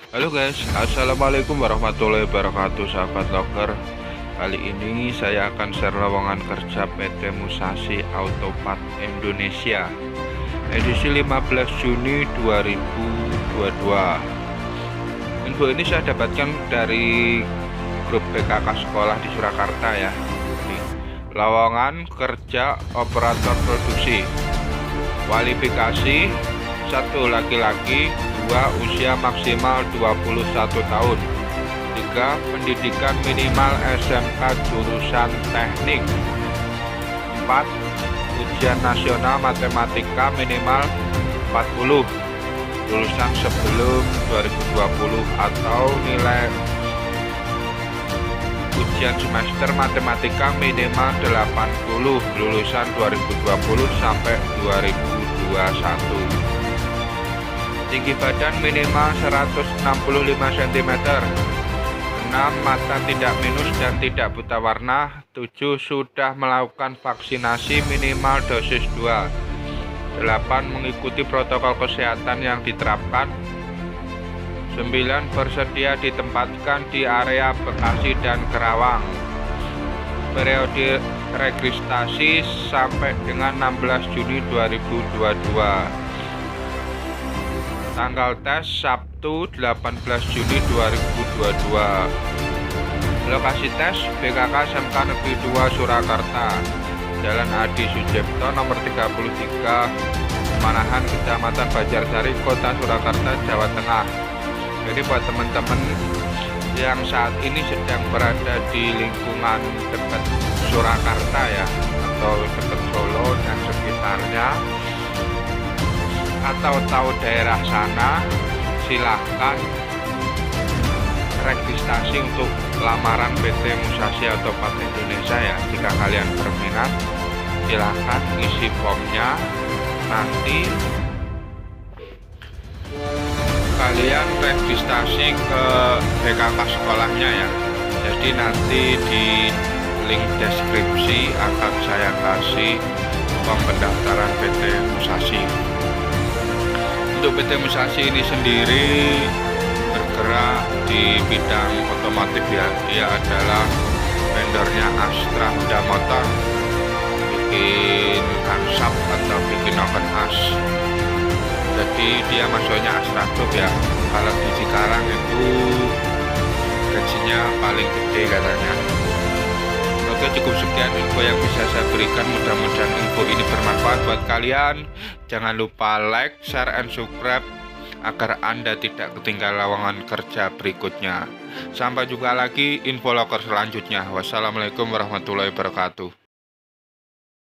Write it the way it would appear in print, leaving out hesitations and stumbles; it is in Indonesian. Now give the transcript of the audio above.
Halo guys, assalamualaikum warahmatullahi wabarakatuh sahabat logger. Kali ini saya akan share lowongan kerja PT Musashi Autopart Indonesia edisi 15 Juni 2022. Info ini saya dapatkan dari grup PKK sekolah di Surakarta ya. Lowongan kerja operator produksi, kualifikasi 1 laki-laki, 2 usia maksimal 21 tahun, 3 pendidikan minimal SMK jurusan teknik, 4 ujian nasional matematika minimal 40, lulusan sebelum 2020 atau nilai ujian semester matematika minimal 80, lulusan 2020 sampai 2021. Tinggi badan minimal 165 cm, 6 mata tidak minus dan tidak buta warna, 7 sudah melakukan vaksinasi minimal dosis 2, 8 mengikuti protokol kesehatan yang diterapkan, 9 bersedia ditempatkan di area Bekasi dan Kerawang. Periode registrasi sampai dengan 16 Juni 2022. Tanggal tes Sabtu 18 Juni 2022. Lokasi tes BKK SMK Negeri 2 Surakarta, Jalan Adi Sucipto nomor 33, Manahan, Kecamatan Banjarsari, Kota Surakarta, Jawa Tengah. Jadi buat teman-teman yang saat ini sedang berada di lingkungan dekat Surakarta ya, atau dekat Solo dan sekitarnya, atau tahu daerah sana, silahkan registrasi untuk lamaran PT Musashi Autopart Indonesia ya. Jika kalian berminat, silahkan isi formnya. Nanti kalian registrasi ke PKK sekolahnya ya. Jadi nanti di link deskripsi akan saya kasih form pendaftaran PT Musashi. Untuk PT Musashi ini sendiri bergerak di bidang otomotif ya. Dia adalah vendornya Astra Honda Motor, bikin kansap atau bikin oven as. Jadi dia masuknya Astra Group ya. Kalau di Cikarang itu gajinya paling gede katanya. Oke, cukup sekian info yang bisa saya berikan. Mudah-mudahan info ini bermanfaat buat kalian. Jangan lupa like, share, and subscribe agar Anda tidak ketinggalan lowongan kerja berikutnya. Sampai jumpa lagi info loker selanjutnya. Wassalamualaikum warahmatullahi wabarakatuh.